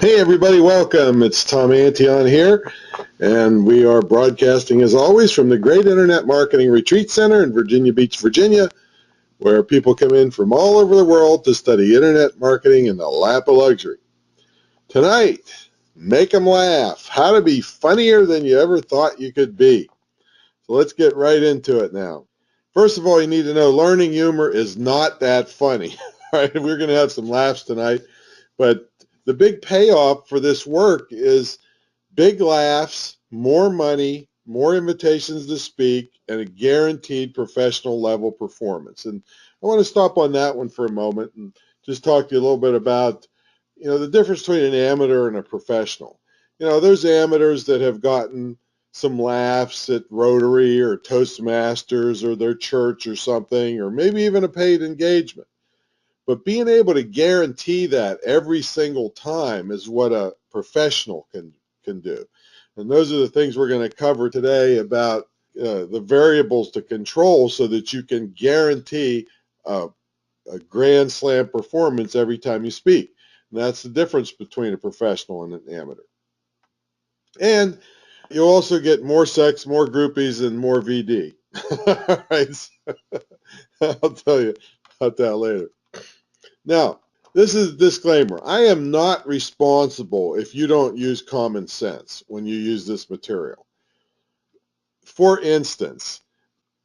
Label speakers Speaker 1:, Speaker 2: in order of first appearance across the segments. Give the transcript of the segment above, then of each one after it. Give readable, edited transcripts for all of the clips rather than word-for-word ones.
Speaker 1: Hey everybody, welcome. It's Tom Antion here, and we are broadcasting as always from the Great Internet Marketing Retreat Center in Virginia Beach, Virginia, where people come in from all over the world to study internet marketing in the lap of luxury. Tonight, make them laugh. How to be funnier than you ever thought you could be. So let's get right into it now. First of all, you need to know learning humor is not that funny. All right, we're going to have some laughs tonight, but the big payoff for this work is big laughs, more money, more invitations to speak, and a guaranteed professional level performance. And I want to stop on that one for a moment and just talk to you a little bit about, the difference between an amateur and a professional. There's amateurs that have gotten some laughs at Rotary or Toastmasters or their church or something, or maybe even a paid engagement. But being able to guarantee that every single time is what a professional can do. And those are the things we're going to cover today about the variables to control so that you can guarantee a grand slam performance every time you speak. And that's the difference between a professional and an amateur. And you'll also get more sex, more groupies, and more VD. All right, so I'll tell you about that later. Now, this is a disclaimer. I am not responsible if you don't use common sense when you use this material. For instance,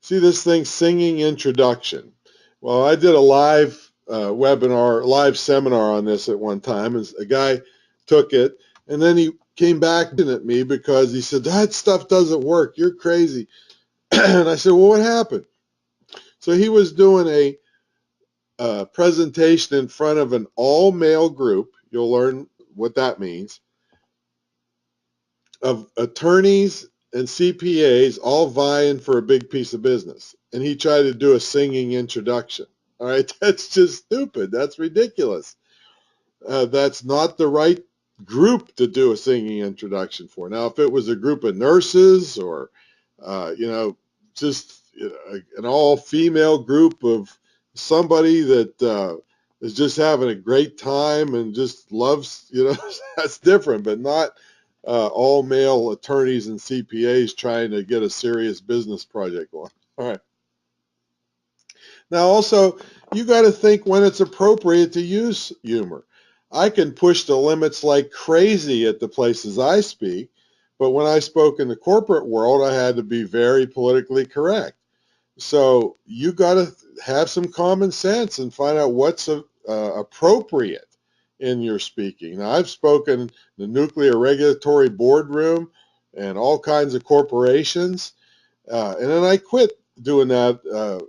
Speaker 1: see this thing, singing introduction. Well, I did a live live seminar on this at one time, and a guy took it, and then he came back at me because he said, that stuff doesn't work. You're crazy. And I said, well, what happened? So he was doing a presentation in front of an all-male group. You'll learn what that means, of attorneys and CPAs all vying for a big piece of business. And he tried to do a singing introduction. All right, that's just stupid. That's ridiculous. That's not the right group to do a singing introduction for. Now, if it was a group of nurses or, just an all-female group of somebody that is just having a great time and just loves, that's different, but not all male attorneys and CPAs trying to get a serious business project going. All right. Now, also, you got to think when it's appropriate to use humor. I can push the limits like crazy at the places I speak, but when I spoke in the corporate world, I had to be very politically correct. So you got to have some common sense and find out what's appropriate in your speaking. Now, I've spoken in the nuclear regulatory boardroom and all kinds of corporations, and then I quit doing that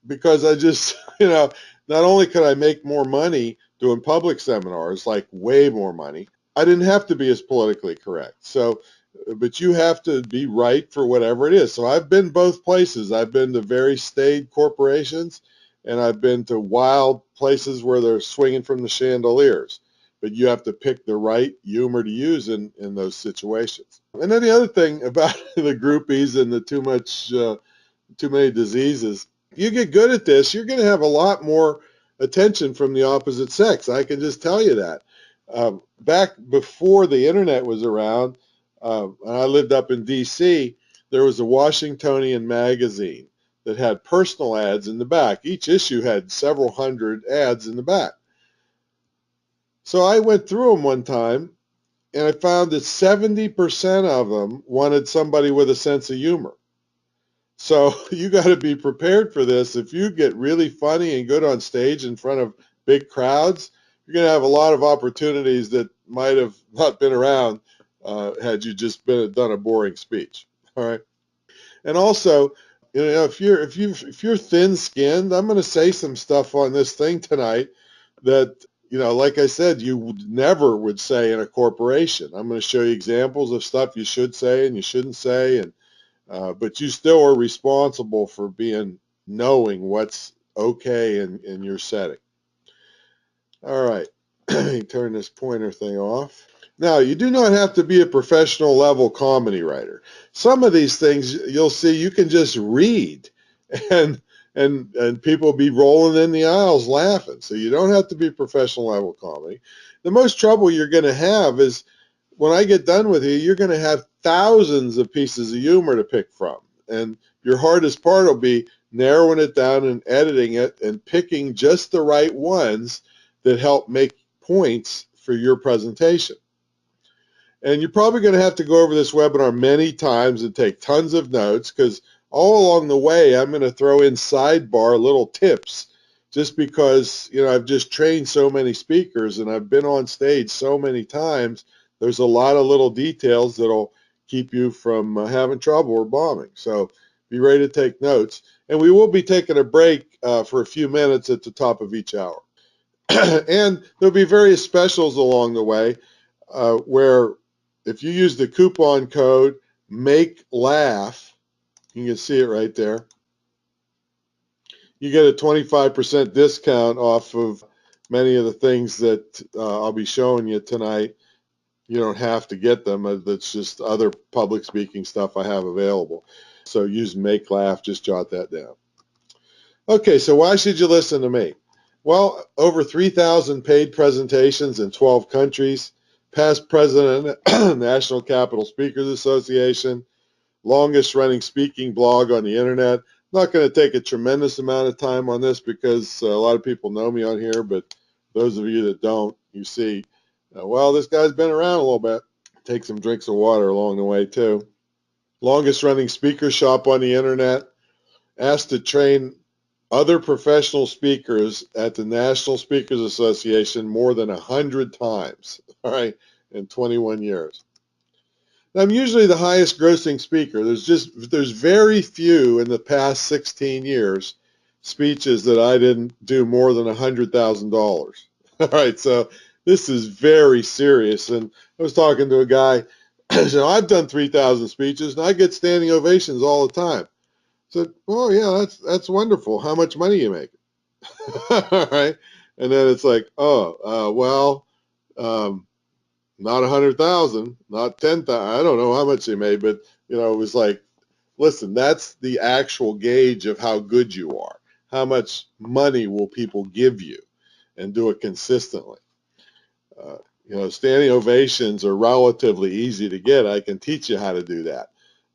Speaker 1: because I just, not only could I make more money doing public seminars, like way more money, I didn't have to be as politically correct. So, but you have to be right for whatever it is. So I've been both places. I've been to very staid corporations, and I've been to wild places where they're swinging from the chandeliers. But you have to pick the right humor to use in those situations. And then the other thing about the groupies and the too many diseases, if you get good at this, you're going to have a lot more attention from the opposite sex. I can just tell you that. Back before the internet was around, and I lived up in D.C., there was a Washingtonian magazine that had personal ads in the back. Each issue had several hundred ads in the back. So I went through them one time, and I found that 70% of them wanted somebody with a sense of humor. So you got to be prepared for this. If you get really funny and good on stage in front of big crowds, you're going to have a lot of opportunities that might have not been around had you just done a boring speech. All right. And also, if you're thin-skinned, I'm going to say some stuff on this thing tonight that, like I said, you never would say in a corporation. I'm going to show you examples of stuff you should say and you shouldn't say, and but you still are responsible for knowing what's okay in your setting. All right, let me turn this pointer thing off. Now, you do not have to be a professional level comedy writer. Some of these things you'll see you can just read, and and people be rolling in the aisles laughing. So you don't have to be professional level comedy. The most trouble you're going to have is when I get done with you, you're going to have thousands of pieces of humor to pick from. And your hardest part will be narrowing it down and editing it and picking just the right ones that help make points for your presentation. And you're probably going to have to go over this webinar many times and take tons of notes, because all along the way, I'm going to throw in sidebar little tips, just because, I've just trained so many speakers and I've been on stage so many times. There's a lot of little details that'll keep you from having trouble or bombing. So be ready to take notes. And we will be taking a break for a few minutes at the top of each hour. And there'll be various specials along the way where if you use the coupon code MAKELAUGH, you can see it right there, you get a 25% discount off of many of the things that I'll be showing you tonight. You don't have to get them. That's just other public speaking stuff I have available. So use Make Laugh, just jot that down. Okay, so why should you listen to me? Well, over 3,000 paid presentations in 12 countries, past president, National Capital Speakers Association, longest running speaking blog on the internet. I'm not going to take a tremendous amount of time on this because a lot of people know me on here, but those of you that don't, you see, well, this guy's been around a little bit. Take some drinks of water along the way too. Longest running speaker shop on the internet. Asked to train other professional speakers at the National Speakers Association more than 100 times, all right, in 21 years. And I'm usually the highest grossing speaker. There's very few in the past 16 years speeches that I didn't do more than $100,000. All right, so this is very serious. And I was talking to a guy, so I've done 3,000 speeches and I get standing ovations all the time. I said, oh yeah, that's wonderful. How much money you make? All right. And then it's like, well, not 100,000, not 10,000. I don't know how much they made, but it was like, listen, that's the actual gauge of how good you are. How much money will people give you, and do it consistently? Standing ovations are relatively easy to get. I can teach you how to do that,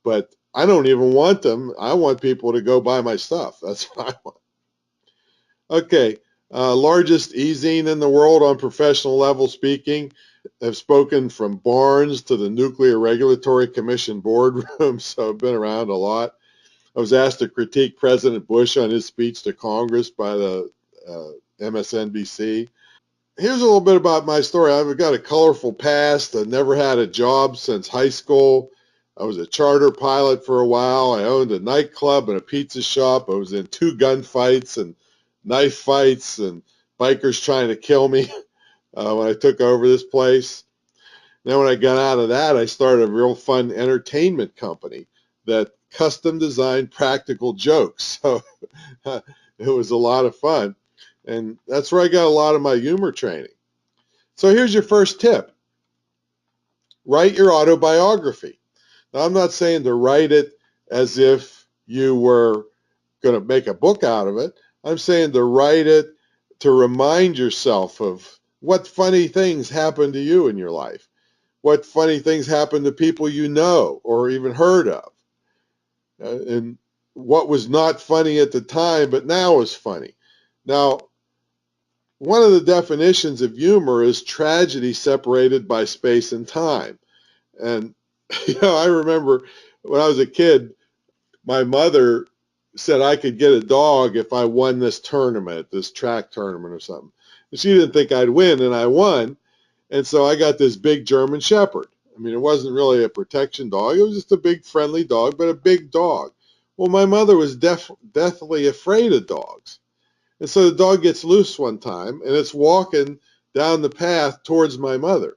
Speaker 1: but I don't even want them. I want people to go buy my stuff. That's what I want. Okay, largest e-zine in the world on professional level speaking. Have spoken from Barnes to the Nuclear Regulatory Commission boardroom, so I've been around a lot. I was asked to critique President Bush on his speech to Congress by the MSNBC. Here's a little bit about my story. I've got a colorful past. I never had a job since high school. I was a charter pilot for a while. I owned a nightclub and a pizza shop. I was in 2 gunfights and knife fights and bikers trying to kill me when I took over this place. Then when I got out of that, I started a real fun entertainment company that custom designed practical jokes. So it was a lot of fun. And that's where I got a lot of my humor training. So here's your first tip. Write your autobiography. Now, I'm not saying to write it as if you were going to make a book out of it. I'm saying to write it to remind yourself of what funny things happened to you in your life, what funny things happened to people you know or even heard of, and what was not funny at the time but now is funny. Now, one of the definitions of humor is tragedy separated by space and time. And I remember when I was a kid, my mother said I could get a dog if I won this tournament, this track tournament or something. And she didn't think I'd win, and I won. And so I got this big German Shepherd. I mean, it wasn't really a protection dog. It was just a big friendly dog, but a big dog. Well, my mother was deathly afraid of dogs. And so the dog gets loose one time, and it's walking down the path towards my mother.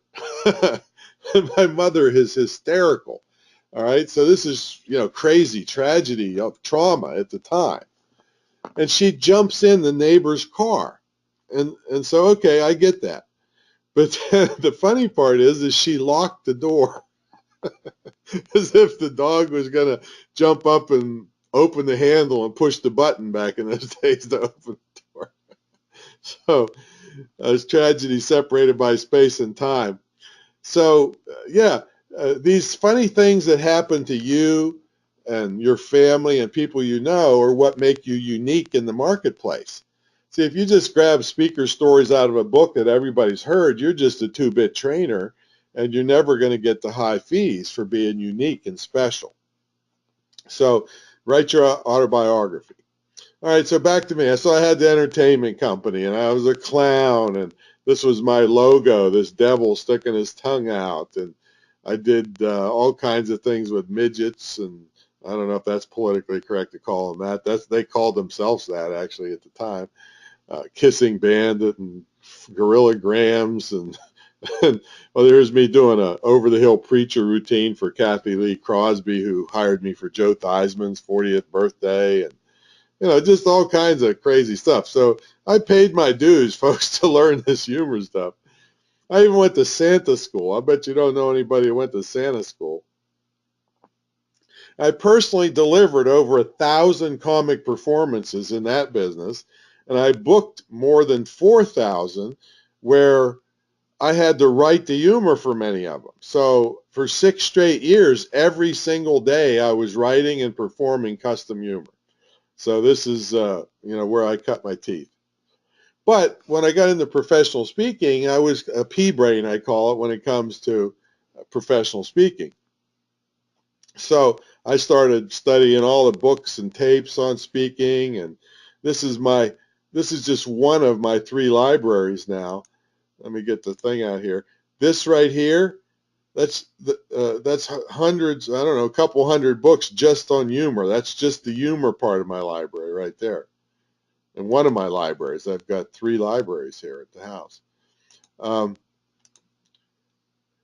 Speaker 1: And my mother is hysterical. All right, so this is, crazy tragedy of trauma at the time. And she jumps in the neighbor's car. And so, okay, I get that. But the funny part is she locked the door as if the dog was going to jump up and open the handle and push the button back in those days to open the door. So as tragedy separated by space and time. So yeah, these funny things that happen to you and your family and people you know are what make you unique in the marketplace. See, if you just grab speaker stories out of a book that everybody's heard, you're just a two-bit trainer, and you're never going to get the high fees for being unique and special. So write your autobiography. All right, so back to me. So I had the entertainment company, and I was a clown, and this was my logo, this devil sticking his tongue out, and I did all kinds of things with midgets, and I don't know if that's politically correct to call them that. They called themselves that actually at the time. Kissing Bandit and Gorilla Grams, and, and well, there's me doing a over-the-hill preacher routine for Kathy Lee Crosby, who hired me for Joe Theismann's 40th birthday, and just all kinds of crazy stuff. So I paid my dues, folks, to learn this humor stuff. I even went to Santa school. I bet you don't know anybody who went to Santa school. I personally delivered over 1,000 comic performances in that business, and I booked more than 4,000 where I had to write the humor for many of them. So for 6 straight years, every single day I was writing and performing custom humor. So this is, where I cut my teeth. But when I got into professional speaking, I was a pea brain, I call it, when it comes to professional speaking. So I started studying all the books and tapes on speaking, and this is just one of my 3 libraries now. Let me get the thing out here. This right here, that's hundreds, I don't know, a couple hundred books just on humor. That's just the humor part of my library right there. In one of my libraries, I've got 3 libraries here at the house.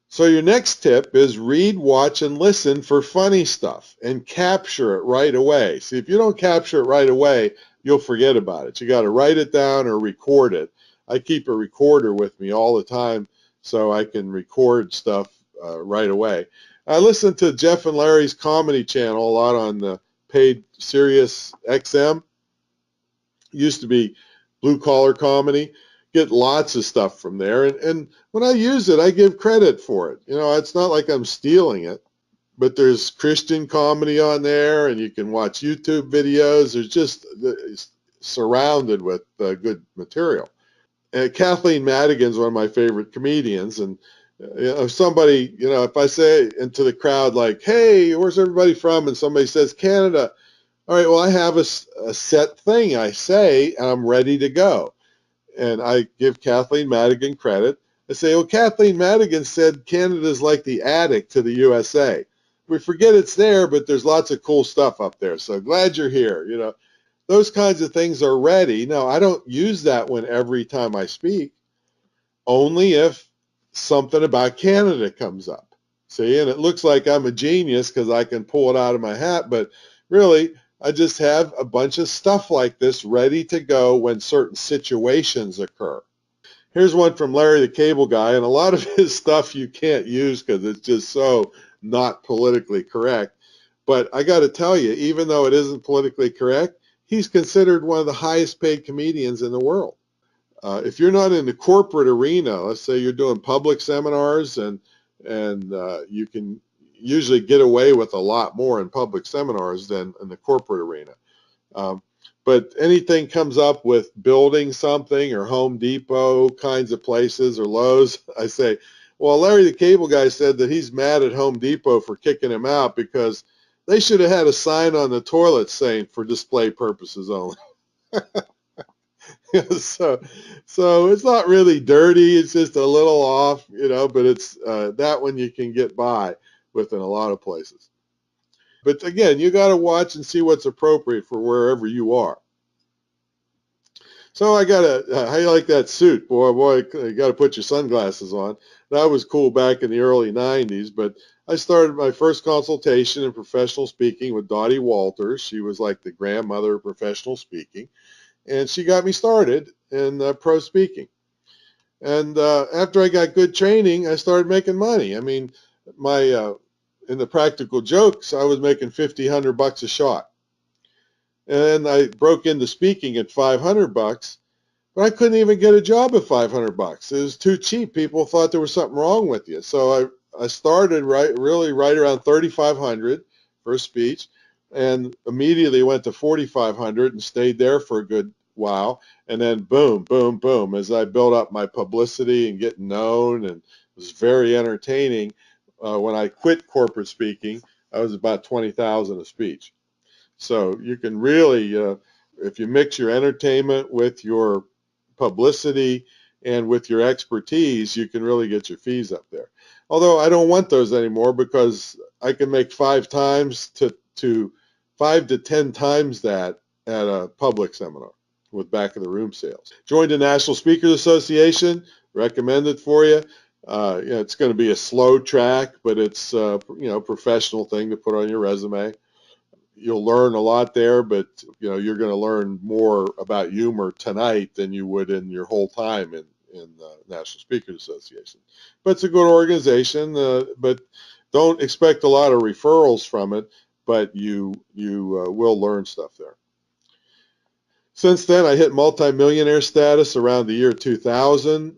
Speaker 1: So your next tip is read, watch, and listen for funny stuff and capture it right away. See, if you don't capture it right away, you'll forget about it. You got to write it down or record it. I keep a recorder with me all the time so I can record stuff right away. I listen to Jeff and Larry's comedy channel a lot on the paid Sirius XM. Used to be blue collar comedy. Get lots of stuff from there, and when I use it, I give credit for it. It's not like I'm stealing it, but there's Christian comedy on there, and you can watch YouTube videos. There's just it's surrounded with good material. And Kathleen Madigan's one of my favorite comedians, and if somebody, if I say into the crowd like, "Hey, where's everybody from?" and somebody says Canada, all right, well, I have a set thing I say, and I'm ready to go. And I give Kathleen Madigan credit. I say, well, Kathleen Madigan said Canada's like the attic to the USA. We forget it's there, but there's lots of cool stuff up there. So glad you're here. Those kinds of things are ready. Now, I don't use that one every time I speak, only if something about Canada comes up. See, and it looks like I'm a genius because I can pull it out of my hat, but really, I just have a bunch of stuff like this ready to go when certain situations occur. Here's one from Larry the Cable Guy, and a lot of his stuff you can't use because it's just so not politically correct. But I got to tell you, even though it isn't politically correct, he's considered one of the highest paid comedians in the world. If you're not in the corporate arena, let's say you're doing public seminars, and you can usually get away with a lot more in public seminars than in the corporate arena. But anything comes up with building something or Home Depot kinds of places or Lowe's, I say, well, Larry the Cable Guy said that he's mad at Home Depot for kicking him out because they should have had a sign on the toilet saying for display purposes only. so it's not really dirty. It's just a little off, but it's that one you can get by with in a lot of places. But again, you got to watch and see what's appropriate for wherever you are. So I got how you like that suit? Boy, you got to put your sunglasses on. That was cool back in the early 90s, but I started my first consultation in professional speaking with Dottie Walters. She was like the grandmother of professional speaking, and she got me started in pro speaking. And after I got good training, I started making money. I mean, in the practical jokes, I was making $50, $100 a shot. And I broke into speaking at $500, but I couldn't even get a job at $500. It was too cheap. People thought there was something wrong with you. So I started really right around 3,500 for a speech, and immediately went to 4,500 and stayed there for a good while. And then boom, boom, boom, as I built up my publicity and getting known, and it was very entertaining. When I quit corporate speaking, I was about 20,000 a speech. So you can really, if you mix your entertainment with your publicity and with your expertise, you can really get your fees up there. Although I don't want those anymore, because I can make 5 to 10 times that at a public seminar with back of the room sales. Joined the National Speakers Association, recommend it for you. It's going to be a slow track, but it's professional thing to put on your resume. You'll learn a lot there, but you're going to learn more about humor tonight than you would in your whole time in the National Speakers Association. But it's a good organization, but don't expect a lot of referrals from it, but you will learn stuff there. Since then, I hit multimillionaire status around the year 2000.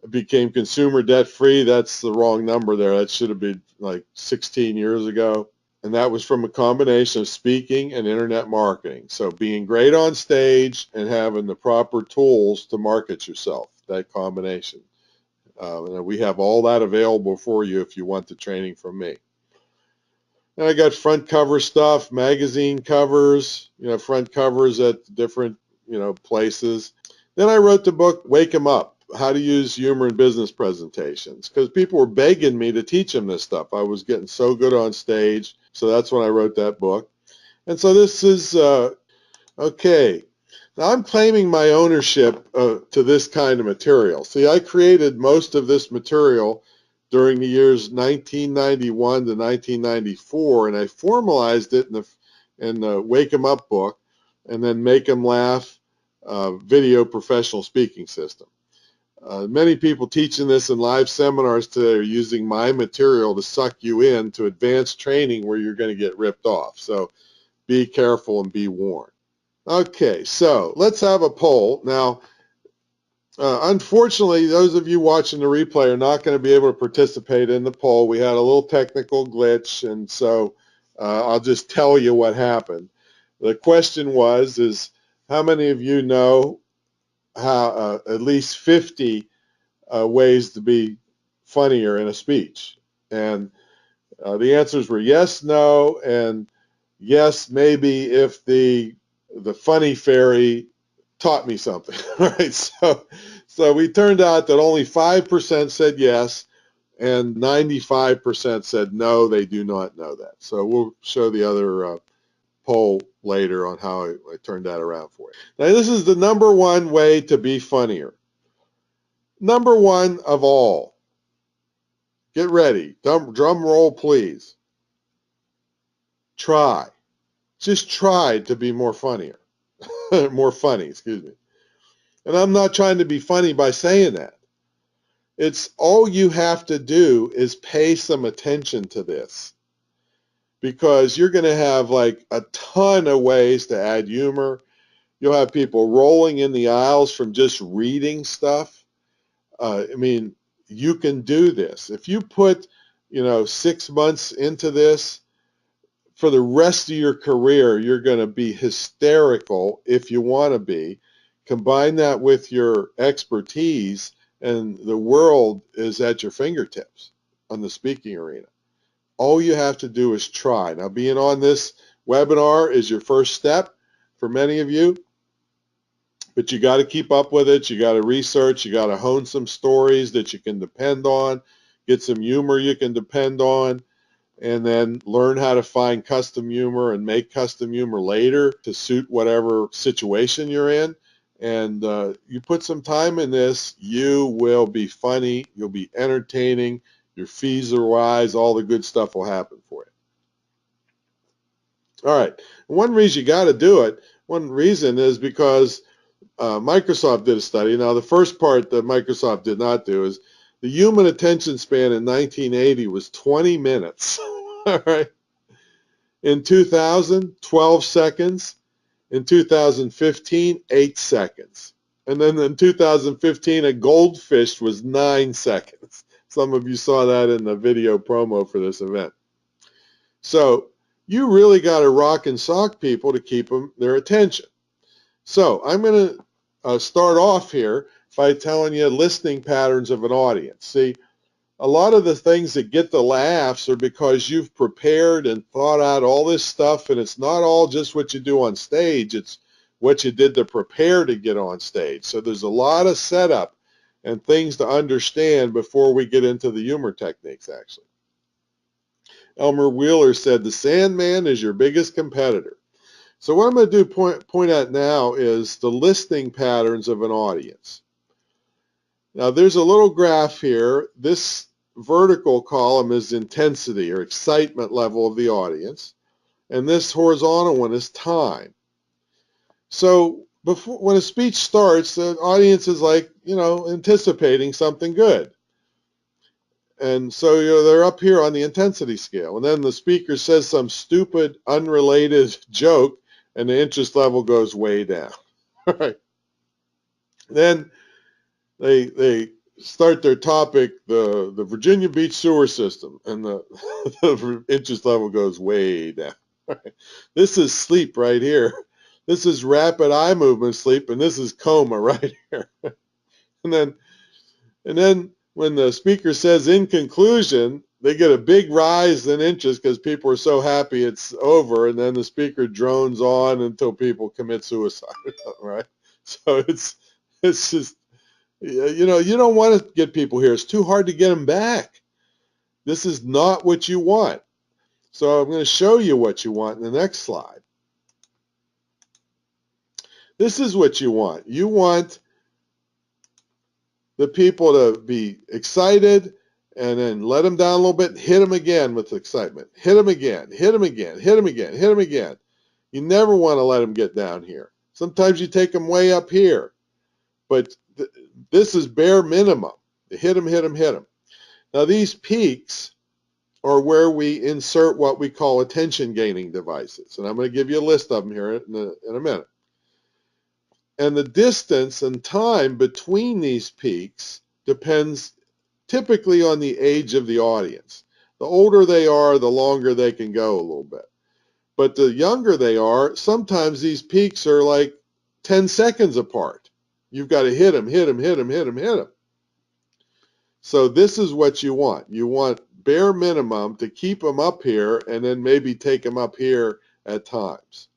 Speaker 1: I became consumer debt free. That's the wrong number there. That should have been like 16 years ago. And that was from a combination of speaking and internet marketing. So being great on stage and having the proper tools to market yourself, that combination. And we have all that available for you if you want the training from me. And I got front cover stuff, magazine covers, front covers at different, places. Then I wrote the book, Wake 'Em Up, How to Use Humor in Business Presentations, because people were begging me to teach them this stuff. I was getting so good on stage. So that's when I wrote that book. And so this is, okay. Now I'm claiming my ownership to this kind of material. See, I created most of this material during the years 1991 to 1994, and I formalized it in the Wake 'Em Up book, and then Make 'Em Laugh video professional speaking system. Many people teaching this in live seminars today are using my material to suck you into advanced training where you're going to get ripped off. So be careful and be warned. Okay, so let's have a poll. Now, unfortunately, those of you watching the replay are not going to be able to participate in the poll. We had a little technical glitch, and so I'll just tell you what happened. The question is how many of you know how at least 50 ways to be funnier in a speech? And the answers were yes, no, and yes, maybe if the funny fairy taught me something. Right? So we turned out that only 5% said yes, and 95% said no, they do not know that. So we'll show the other poll later on how I turned that around for you. Now, this is the number one way to be funnier. Number one of all. Get ready. Drum roll, please. Try. Just try to be more funnier. More funny, excuse me. And I'm not trying to be funny by saying that. It's all you have to do is pay some attention to this, because you're going to have like a ton of ways to add humor. You'll have people rolling in the aisles from just reading stuff. You can do this. If you put, 6 months into this, for the rest of your career, you're going to be hysterical if you want to be. Combine that with your expertise, and the world is at your fingertips on the speaking arena. All you have to do is try. Now, being on this webinar is your first step for many of you, but you got to keep up with it. You got to research. You got to hone some stories that you can depend on, get some humor you can depend on, and then learn how to find custom humor and make custom humor later to suit whatever situation you're in. And you put some time in this, you will be funny, you'll be entertaining, your fees will rise, all the good stuff will happen for you. All right, one reason you got to do it, one reason is because Microsoft did a study. Now, the first part that Microsoft did not do is the human attention span in 1980 was 20 minutes. All right. In 2000, 12 seconds. In 2015, 8 seconds. And then in 2015, a goldfish was 9 seconds. Some of you saw that in the video promo for this event. So you really got to rock and sock people to keep their attention. So I'm going to start off here by telling you listening patterns of an audience. See, a lot of the things that get the laughs are because you've prepared and thought out all this stuff, and it's not all just what you do on stage, it's what you did to prepare to get on stage. So there's a lot of setup and things to understand before we get into the humor techniques, actually. Elmer Wheeler said, the Sandman is your biggest competitor. So what I'm going to do point out now is the listening patterns of an audience. Now there's a little graph here. This vertical column is intensity or excitement level of the audience, and this horizontal one is time. So when a speech starts, the audience is like, anticipating something good. And so they're up here on the intensity scale. And then the speaker says some stupid, unrelated joke, and the interest level goes way down. All right. Then they start their topic, the Virginia Beach sewer system, and the interest level goes way down. Right. This is sleep right here. This is rapid eye movement sleep, and this is coma right here. And then when the speaker says in conclusion, they get a big rise in interest because people are so happy it's over, and then the speaker drones on until people commit suicide, right? So it's just, you don't want to get people here. It's too hard to get them back. This is not what you want. So I'm going to show you what you want in the next slide. This is what you want. You want the people to be excited, and then let them down a little bit, hit them again with excitement. Hit them again, hit them again, hit them again, hit them again. You never want to let them get down here. Sometimes you take them way up here, but this is bare minimum. Hit them, hit them, hit them. Now these peaks are where we insert what we call attention-gaining devices, and I'm going to give you a list of them here in a minute. And the distance and time between these peaks depends typically on the age of the audience. The older they are, the longer they can go a little bit. But the younger they are, sometimes these peaks are like 10 seconds apart. You've got to hit them, hit them, hit them, hit them, hit them. So this is what you want. You want bare minimum to keep them up here and then maybe take them up here at times.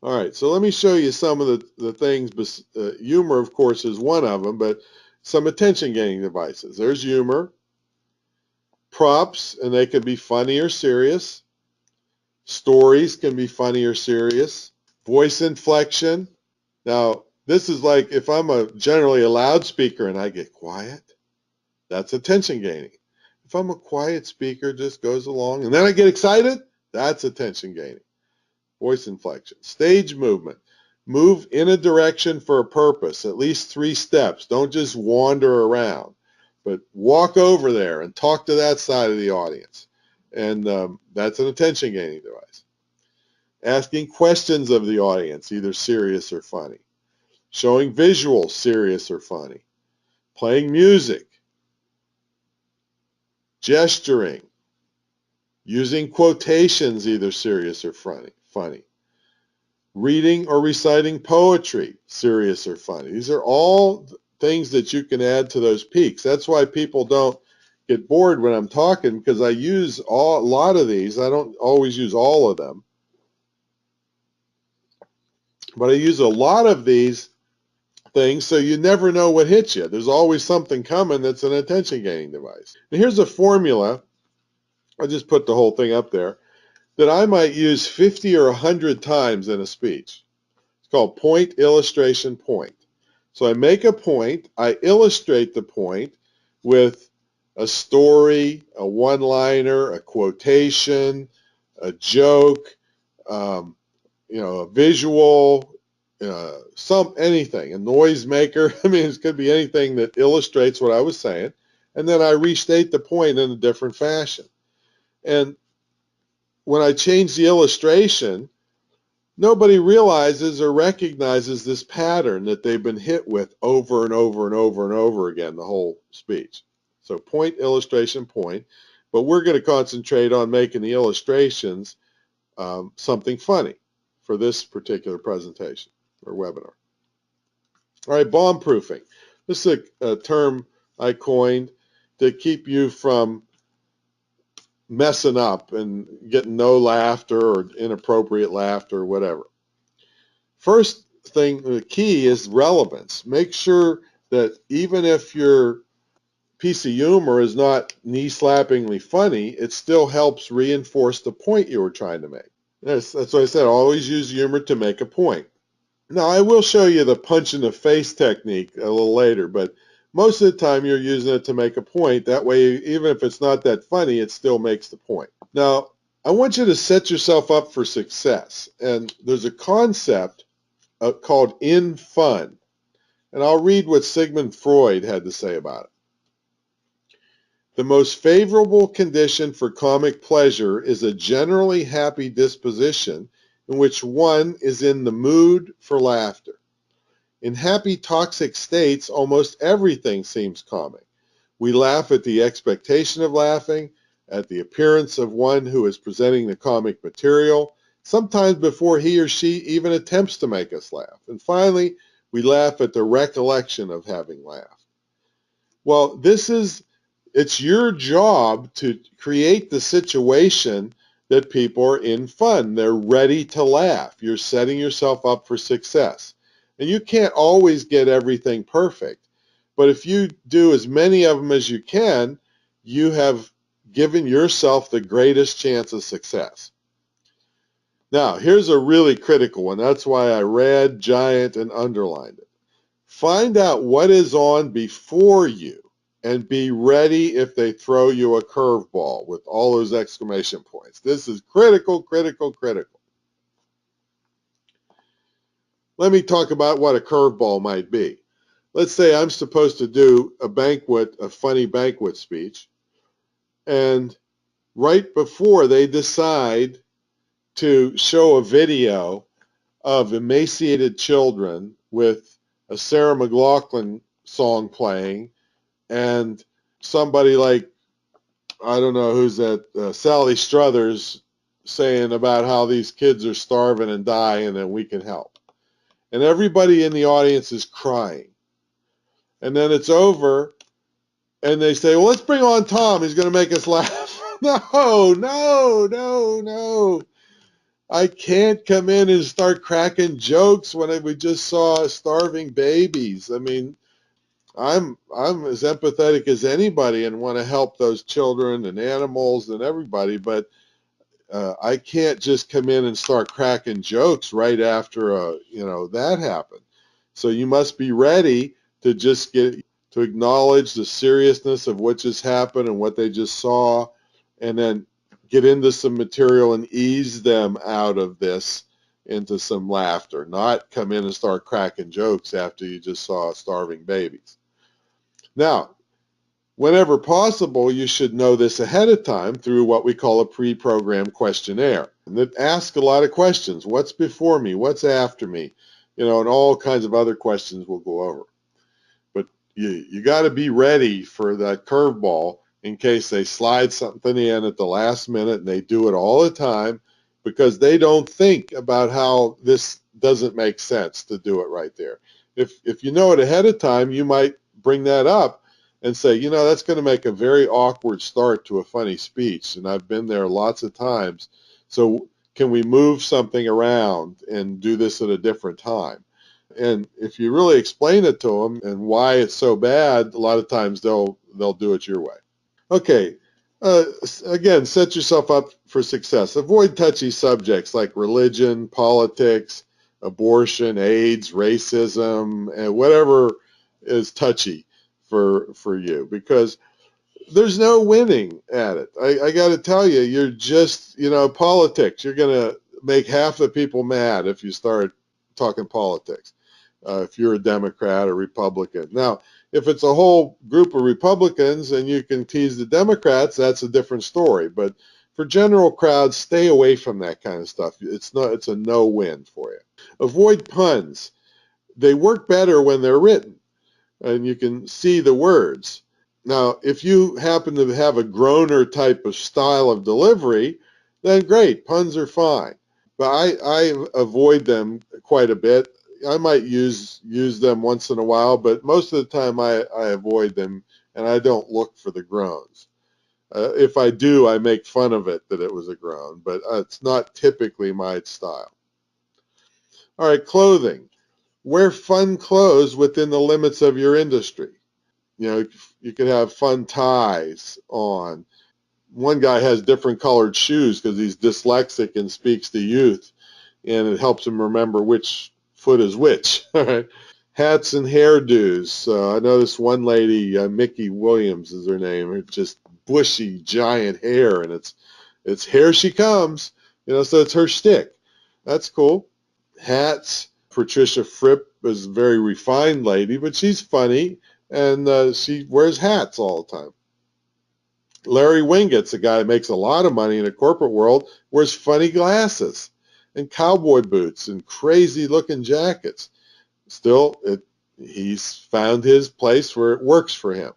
Speaker 1: All right, so let me show you some of the things. Humor, of course, is one of them, but some attention-gaining devices. There's humor. Props, and they can be funny or serious. Stories can be funny or serious. Voice inflection. Now, this is like if I'm generally a loudspeaker and I get quiet, that's attention-gaining. If I'm a quiet speaker, just goes along, and then I get excited, that's attention-gaining. Voice inflection. Stage movement. Move in a direction for a purpose, at least 3 steps. Don't just wander around, but walk over there and talk to that side of the audience. And that's an attention-gaining device. Asking questions of the audience, either serious or funny. Showing visuals, serious or funny. Playing music. Gesturing. Using quotations, either serious or funny. Reading or reciting poetry, serious or funny. These are all things that you can add to those peaks. That's why people don't get bored when I'm talking, because I use a lot of these. I don't always use all of them, but I use a lot of these things so you never know what hits you. There's always something coming that's an attention-gaining device. And here's a formula. I just put the whole thing up there, that I might use 50 or 100 times in a speech. It's called point, illustration, point. So I make a point, I illustrate the point with a story, a one-liner, a quotation, a joke, a visual, anything, a noisemaker. I mean, it could be anything that illustrates what I was saying. And then I restate the point in a different fashion. And when I change the illustration, Nobody realizes or recognizes this pattern that they've been hit with over and over and over and over again the whole speech. So point, illustration, point. But we're going to concentrate on making the illustrations something funny for this particular presentation or webinar. All right, bomb proofing. This is a term I coined to keep you from messing up and getting no laughter or inappropriate laughter or whatever. First thing, the key is relevance. Make sure that even if your piece of humor is not knee-slappingly funny, it still helps reinforce the point you were trying to make. That's what I said. Always use humor to make a point. Now, I will show you the punch in the face technique a little later, but most of the time you're using it to make a point. That way, even if it's not that funny, it still makes the point. Now, I want you to set yourself up for success. And there's a concept called in fun. And I'll read what Sigmund Freud had to say about it. The most favorable condition for comic pleasure is a generally happy disposition in which one is in the mood for laughter. In happy toxic states, almost everything seems comic. We laugh at the expectation of laughing, at the appearance of one who is presenting the comic material, sometimes before he or she even attempts to make us laugh. And finally, we laugh at the recollection of having laughed. Well, it's your job to create the situation that people are in fun. They're ready to laugh. You're setting yourself up for success. And you can't always get everything perfect. But if you do as many of them as you can, you have given yourself the greatest chance of success. Now, here's a really critical one. That's why I read, giant, and underlined it. Find out what is on before you and be ready if they throw you a curveball with all those exclamation points. This is critical, critical, critical. Let me talk about what a curveball might be. Let's say I'm supposed to do a funny banquet speech, and right before they decide to show a video of emaciated children with a Sarah McLachlan song playing and somebody like, I don't know who's that, Sally Struthers saying about how these kids are starving and dying and we can help. And everybody in the audience is crying. And then it's over and they say, well, let's bring on Tom. He's going to make us laugh. No, no, no, no. I can't come in and start cracking jokes when we just saw starving babies. I mean, I'm as empathetic as anybody and want to help those children and animals and everybody, but I can't just come in and start cracking jokes right after that happened. So you must be ready to just to acknowledge the seriousness of what just happened and what they just saw, and then get into some material and ease them out of this into some laughter, not come in and start cracking jokes after you just saw starving babies. Now, whenever possible, you should know this ahead of time through what we call a pre-programmed questionnaire. And that asks a lot of questions. What's before me? What's after me? And all kinds of other questions we'll go over. But you got to be ready for that curveball in case they slide something in at the last minute, and they do it all the time because they don't think about how this doesn't make sense to do it right there. If you know it ahead of time, you might bring that up and say, that's going to make a very awkward start to a funny speech, and I've been there lots of times. So can we move something around and do this at a different time? And if you really explain it to them and why it's so bad, a lot of times they'll do it your way. Okay, again, set yourself up for success. Avoid touchy subjects like religion, politics, abortion, AIDS, racism, and whatever is touchy for you, because there's no winning at it. I got to tell you, you're just, politics. You're going to make half the people mad if you start talking politics, if you're a Democrat or Republican. Now, if it's a whole group of Republicans and you can tease the Democrats, that's a different story. But For general crowds, stay away from that kind of stuff. It's a no-win for you. Avoid puns. They work better when they're written and you can see the words. Now, if you happen to have a groaner type of style of delivery, then great, puns are fine. But I avoid them quite a bit. I might use them once in a while, but most of the time I avoid them and I don't look for the groans. If I do, I make fun of it that it was a groan, but it's not typically my style. All right, clothing. Wear fun clothes within the limits of your industry. You know, you could have fun ties on. One guy has different colored shoes because he's dyslexic and speaks to youth, and it helps him remember which foot is which. All right. Hats and hairdos. I know this one lady, Mickey Williams is her name. It's just bushy, giant hair, and it's here she comes. You know, so it's her shtick. That's cool. Hats. Patricia Fripp is a very refined lady, but she's funny, and she wears hats all the time. Larry Wingett's a guy that makes a lot of money in the corporate world, wears funny glasses and cowboy boots and crazy-looking jackets. Still, he's found his place where it works for him.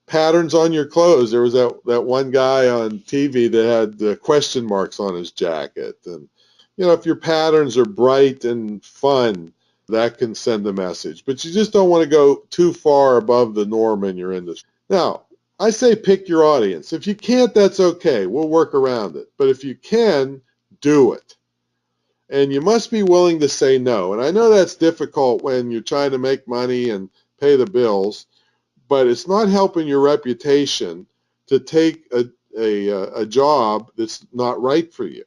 Speaker 1: Patterns on your clothes. There was that one guy on TV that had the question marks on his jacket. And, you know, if your patterns are bright and fun, that can send a message. But you just don't want to go too far above the norm in your industry. Now, I say pick your audience. If you can't, that's okay. We'll work around it. But if you can, do it. And you must be willing to say no. And I know that's difficult when you're trying to make money and pay the bills, but it's not helping your reputation to take a job that's not right for you.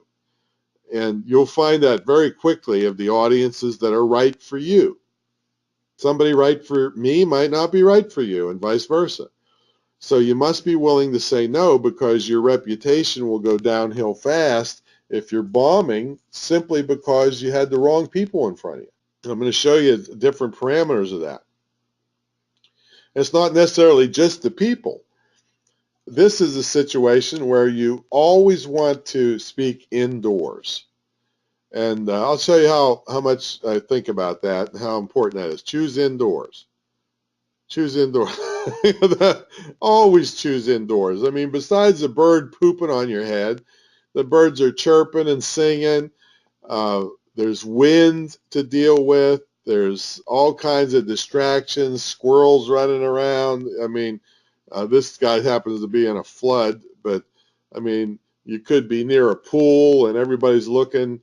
Speaker 1: And you'll find that very quickly of the audiences that are right for you. Somebody right for me might not be right for you, and vice versa. So you must be willing to say no, because your reputation will go downhill fast if you're bombing simply because you had the wrong people in front of you. I'm going to show you different parameters of that. It's not necessarily just the people. This is a situation where you always want to speak indoors. And I'll show you how much I think about that and how important that is. Choose indoors. Choose indoors. Always choose indoors. I mean, besides the bird pooping on your head, the birds are chirping and singing. There's wind to deal with. There's all kinds of distractions, squirrels running around. I mean, this guy happens to be in a flood, but I mean, you could be near a pool and everybody's looking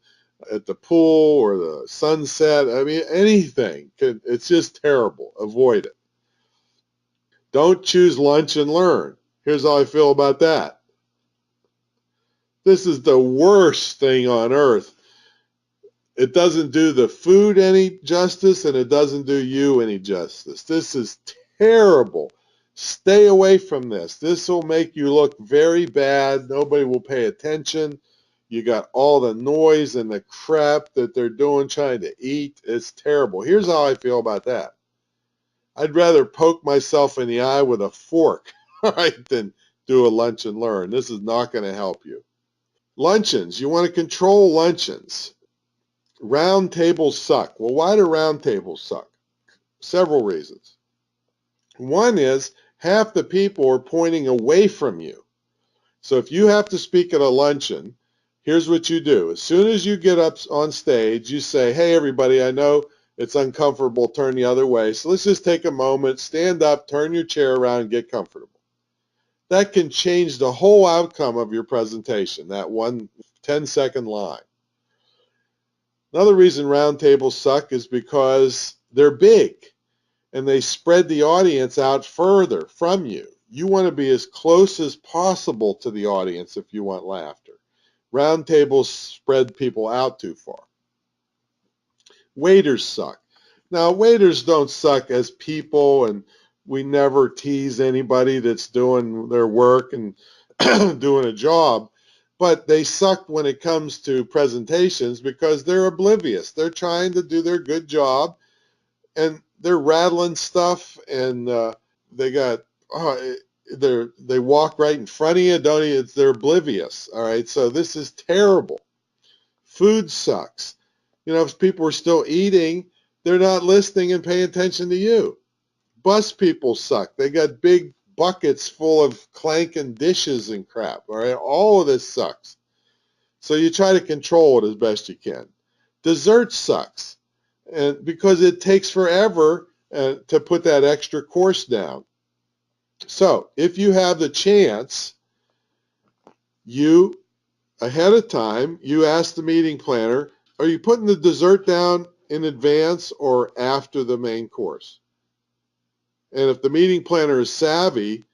Speaker 1: at the pool or the sunset. I mean, anything. It's just terrible. Avoid it. Don't choose lunch and learn. Here's how I feel about that. This is the worst thing on earth. It doesn't do the food any justice, and it doesn't do you any justice. This is terrible. Stay away from this. This will make you look very bad. Nobody will pay attention. You got all the noise and the crap that they're doing trying to eat. It's terrible. Here's how I feel about that. I'd rather poke myself in the eye with a fork, right, than do a lunch and learn. This is not going to help you. Luncheons. You want to control luncheons. Round tables suck. Well, why do round tables suck? Several reasons. One is half the people are pointing away from you. So if you have to speak at a luncheon, here's what you do. As soon as you get up on stage, you say, hey, everybody, I know it's uncomfortable, turn the other way. So let's just take a moment, stand up, turn your chair around, and get comfortable. That can change the whole outcome of your presentation, that one 10-second line. Another reason round tables suck is because they're big and they spread the audience out further from you. You want to be as close as possible to the audience if you want laughter. Round tables spread people out too far. Waiters suck. Now, waiters don't suck as people, and we never tease anybody that's doing their work and doing a job. But they suck when it comes to presentations because they're oblivious. They're trying to do their good job, and they're rattling stuff, and they got, they walk right in front of you. They're oblivious. All right, so this is terrible. Food sucks. If people are still eating, they're not listening and paying attention to you. Bus people suck. They got big buckets full of clanking dishes and crap. All right, all of this sucks. So you try to control it as best you can. Dessert sucks, and because it takes forever to put that extra course down. So if you have the chance, you ahead of time, you ask the meeting planner, are you putting the dessert down in advance or after the main course? And if the meeting planner is savvy,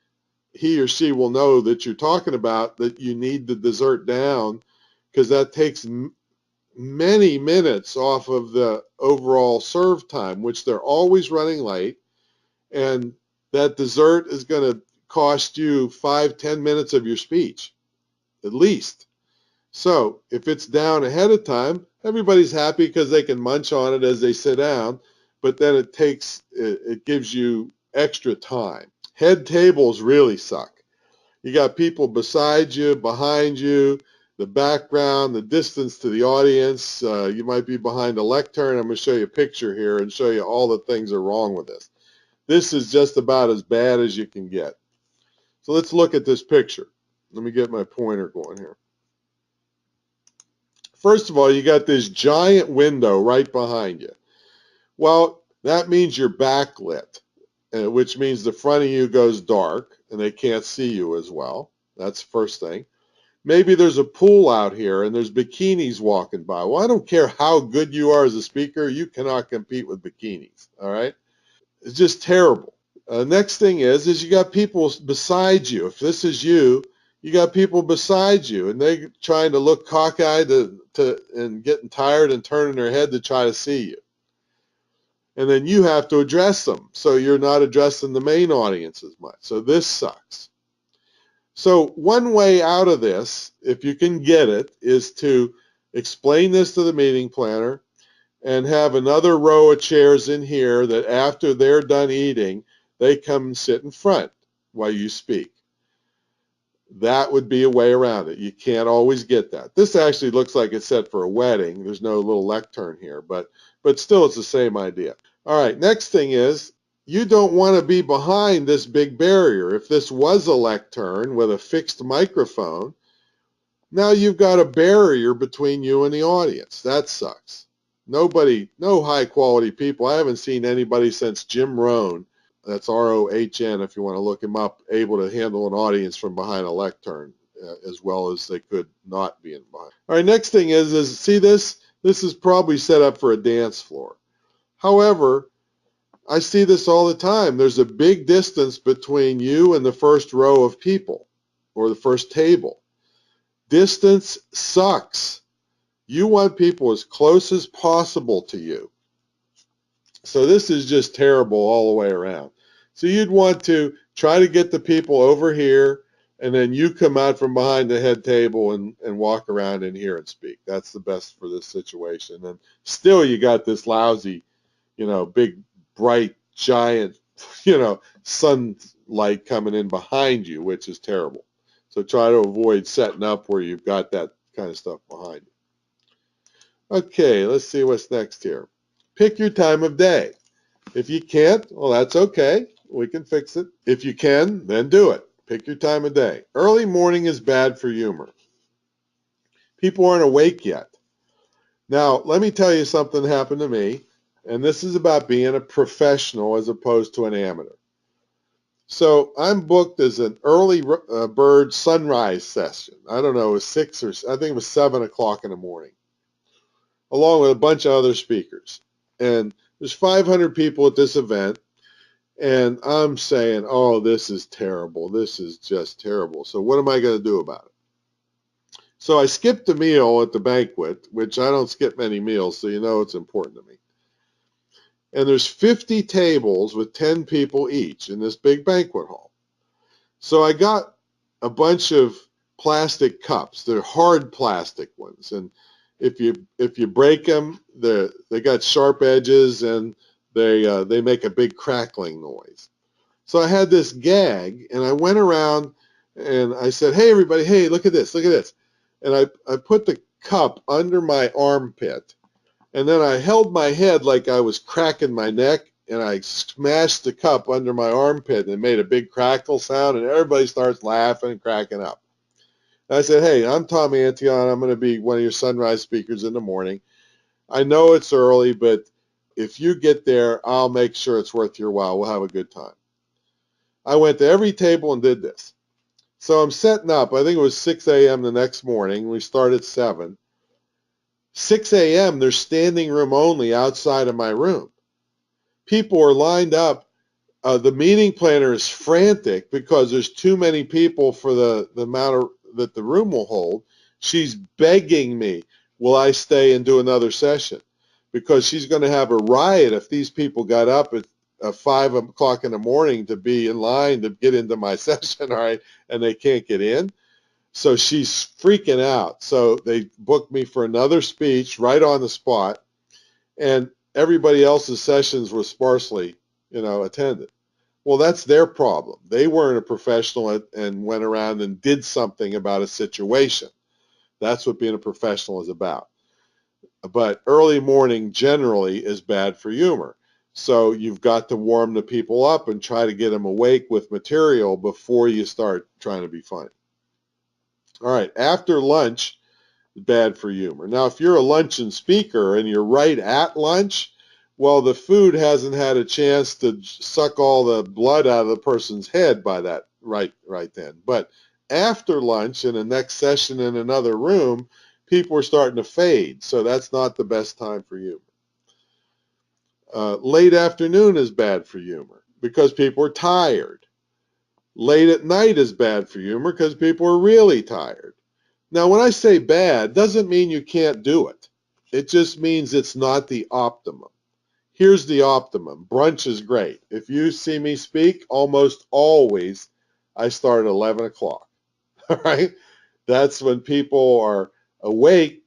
Speaker 1: he or she will know that you're talking about that you need the dessert down, because that takes many minutes off of the overall serve time, which they're always running late. And that dessert is going to cost you 5-10 minutes of your speech, at least. So if it's down ahead of time, everybody's happy because they can munch on it as they sit down, but then it gives you extra time. Head tables really suck. You got people beside you, behind you, the background, the distance to the audience. You might be behind a lectern. I'm going to show you a picture here and show you all the things that are wrong with this. This is just about as bad as you can get. So let's look at this picture. Let me get my pointer going here. First of all, you got this giant window right behind you. Well, that means you're backlit, which means the front of you goes dark and they can't see you as well. That's the first thing. Maybe there's a pool out here and there's bikinis walking by. Well, I don't care how good you are as a speaker, you cannot compete with bikinis, all right? It's just terrible. Next thing is you got people beside you. If this is you, you got people beside you, and they're trying to look cockeyed and getting tired and turning their head to try to see you. And then you have to address them, so you're not addressing the main audience as much. So this sucks. So one way out of this, if you can get it, is to explain this to the meeting planner and have another row of chairs in here that after they're done eating, they come and sit in front while you speak. That would be a way around it. You can't always get that. This actually looks like it's set for a wedding. There's no little lectern here, but still it's the same idea. All right, next thing is you don't want to be behind this big barrier. If this was a lectern with a fixed microphone, now you've got a barrier between you and the audience. That sucks. No high quality people. I haven't seen anybody since Jim Rohn, that's R-O-H-N if you want to look him up, able to handle an audience from behind a lectern as well as they could not be in behind. All right, next thing is see this? This is probably set up for a dance floor. However, I see this all the time. There's a big distance between you and the first row of people or the first table. Distance sucks. You want people as close as possible to you. So this is just terrible all the way around. So you'd want to try to get the people over here, and then you come out from behind the head table and walk around in here and speak. That's the best for this situation. And still you got this lousy, big, bright, giant, sunlight coming in behind you, which is terrible. So try to avoid setting up where you've got that kind of stuff behind you. Okay, let's see what's next here. Pick your time of day. If you can't, well, that's okay. We can fix it. If you can, then do it. Pick your time of day. Early morning is bad for humor. People aren't awake yet. Now, let me tell you something happened to me, and this is about being a professional as opposed to an amateur. So I'm booked as an early bird sunrise session. I don't know, it was I think it was 7 o'clock in the morning, along with a bunch of other speakers. And there's 500 people at this event, and I'm saying, oh, this is terrible. This is just terrible. So what am I going to do about it? So I skipped a meal at the banquet, which I don't skip many meals, so it's important to me. And there's 50 tables with 10 people each in this big banquet hall. So I got a bunch of plastic cups. They're hard plastic ones, and if you break them, they got sharp edges and they make a big crackling noise. So I had this gag, and I went around and I said, hey, everybody, hey, look at this, look at this. And I put the cup under my armpit, and then I held my head like I was cracking my neck, and I smashed the cup under my armpit, and it made a big crackle sound, and everybody starts laughing and cracking up. And I said, hey, I'm Tom Antion. I'm going to be one of your sunrise speakers in the morning. I know it's early, but if you get there, I'll make sure it's worth your while. We'll have a good time. I went to every table and did this. So I'm setting up. I think it was 6 a.m. the next morning. We start at 7. 6 a.m., there's standing room only outside of my room. People are lined up. The meeting planner is frantic because there's too many people for the amount that the room will hold. She's begging me, will I stay and do another session? Because she's going to have a riot if these people got up at 5 o'clock in the morning to be in line to get into my session, all right, and they can't get in. So she's freaking out. So they booked me for another speech right on the spot, and everybody else's sessions were sparsely, attended. Well, that's their problem. They weren't a professional and went around and did something about a situation. That's what being a professional is about. But early morning generally is bad for humor. So you've got to warm the people up and try to get them awake with material before you start trying to be funny. All right, after lunch, bad for humor. Now, if you're a luncheon speaker and you're right at lunch, well, the food hasn't had a chance to suck all the blood out of the person's head by that right then. But after lunch in the next session in another room, people are starting to fade, so that's not the best time for humor. Late afternoon is bad for humor because people are tired. Late at night is bad for humor because people are really tired. Now, when I say bad, doesn't mean you can't do it. It just means it's not the optimum. Here's the optimum. Brunch is great. If you see me speak, almost always I start at 11 o'clock. All right? That's when people are awake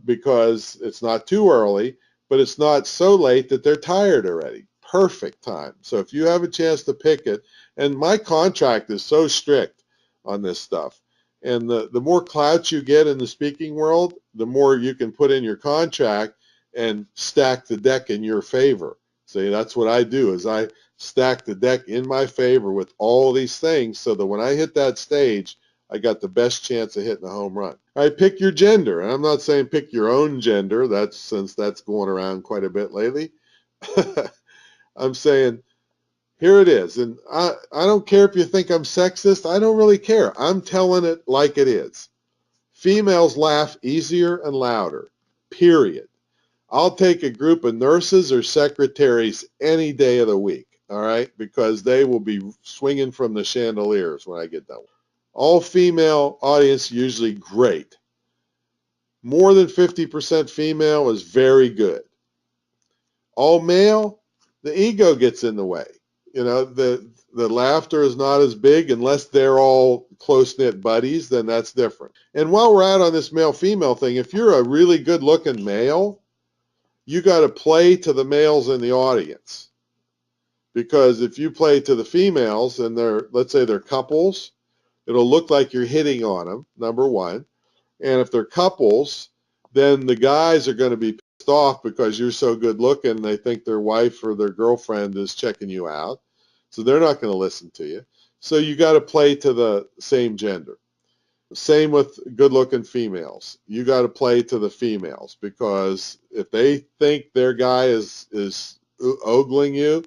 Speaker 1: because it's not too early, but it's not so late that they're tired already. Perfect time. So if you have a chance to pick it, and my contract is so strict on this stuff, and the more clout you get in the speaking world, the more you can put in your contract and stack the deck in your favor. See, that's what I do, is I stack the deck in my favor with all these things so that when I hit that stage, I got the best chance of hitting a home run. All right, pick your gender. And I'm not saying pick your own gender, since that's going around quite a bit lately. I'm saying, here it is. And I don't care if you think I'm sexist. I don't really care. I'm telling it like it is. Females laugh easier and louder, period. I'll take a group of nurses or secretaries any day of the week, all right, because they will be swinging from the chandeliers when I get done. All female audience usually great. More than 50% female is very good. All male, the ego gets in the way. The laughter is not as big unless they're all close-knit buddies, then that's different. And while we're out on this male-female thing, if you're a really good-looking male, you got to play to the males in the audience. Because if you play to the females and let's say they're couples, it'll look like you're hitting on them, number one. And if they're couples, then the guys are going to be pissed off because you're so good looking. They think their wife or their girlfriend is checking you out. So they're not going to listen to you. So you got to play to the same gender. Same with good looking females. You got to play to the females, because if they think their guy is ogling you,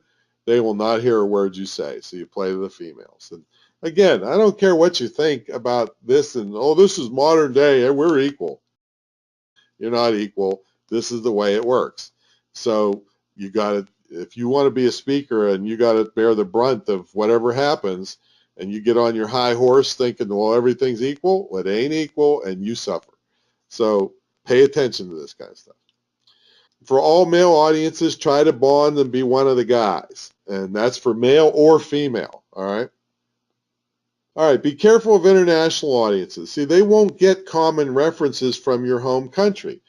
Speaker 1: they will not hear a word you say. So you play to the females. And again, I don't care what you think about this and, oh, this is modern day, we're equal. You're not equal. This is the way it works. So you got to, if you want to be a speaker and you got to bear the brunt of whatever happens, and you get on your high horse thinking, well, everything's equal, well, it ain't equal, and you suffer. So pay attention to this kind of stuff. For all male audiences, try to bond and be one of the guys. And that's for male or female, all right? All right, be careful of international audiences. See, they won't get common references from your home country.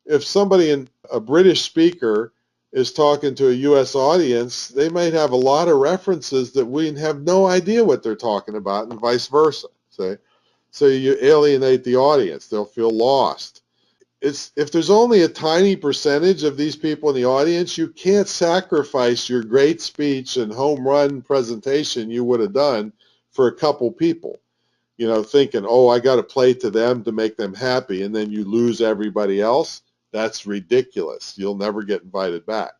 Speaker 1: If somebody, a British speaker, is talking to a U.S. audience, they might have a lot of references that we have no idea what they're talking about, and vice versa. See? So you alienate the audience. They'll feel lost. If there's only a tiny percentage of these people in the audience, you can't sacrifice your great speech and home run presentation you would have done for a couple people, thinking, oh, I got to play to them to make them happy, and then you lose everybody else. That's ridiculous. You'll never get invited back.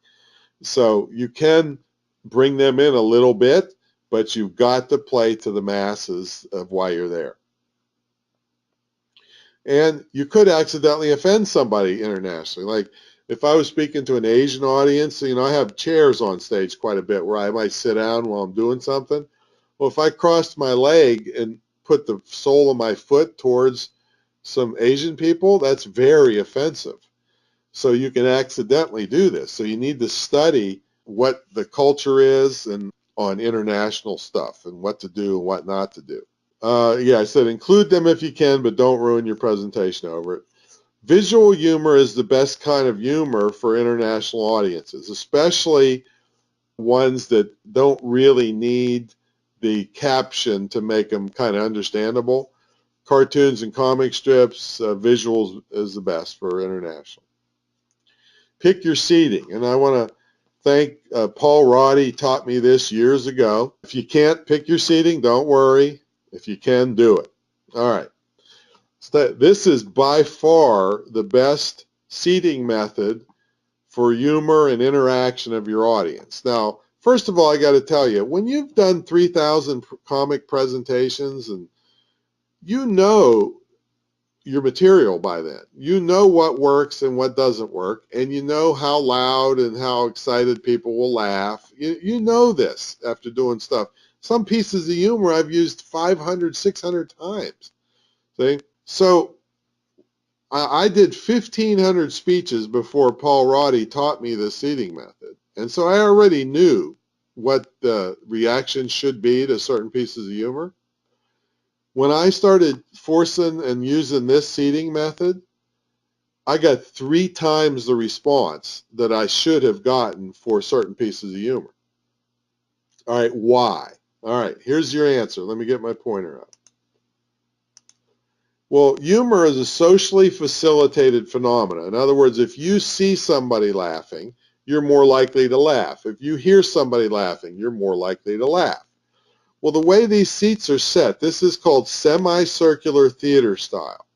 Speaker 1: So you can bring them in a little bit, but you've got to play to the masses of why you're there. And you could accidentally offend somebody internationally. Like if I was speaking to an Asian audience, I have chairs on stage quite a bit where I might sit down while I'm doing something. Well, if I crossed my leg and put the sole of my foot towards some Asian people, that's very offensive. So you can accidentally do this. So you need to study what the culture is and on international stuff and what to do and what not to do. Yeah, I said include them if you can, but don't ruin your presentation over it. Visual humor is the best kind of humor for international audiences, especially ones that don't really need the caption to make them kind of understandable. Cartoons and comic strips, visuals is the best for international. Pick your seating, and I want to thank Paul Roddy. Taught me this years ago. If you can't pick your seating, don't worry. If you can, do it. All right. So this is by far the best seating method for humor and interaction of your audience. Now, first of all, I got to tell you, when you've done 3,000 comic presentations and you know your material by then, you know what works and what doesn't work, and you know how loud and how excited people will laugh. You know this after doing stuff. Some pieces of humor I've used 500, 600 times. See? So I did 1,500 speeches before Paul Roddy taught me the seating method. And so I already knew what the reaction should be to certain pieces of humor. When I started forcing and using this seating method, I got 3 times the response that I should have gotten for certain pieces of humor. All right, why? All right, here's your answer. Let me get my pointer up. Well, humor is a socially facilitated phenomenon. In other words, if you see somebody laughing, you're more likely to laugh. If you hear somebody laughing, you're more likely to laugh. Well, the way these seats are set, this is called semicircular theater style.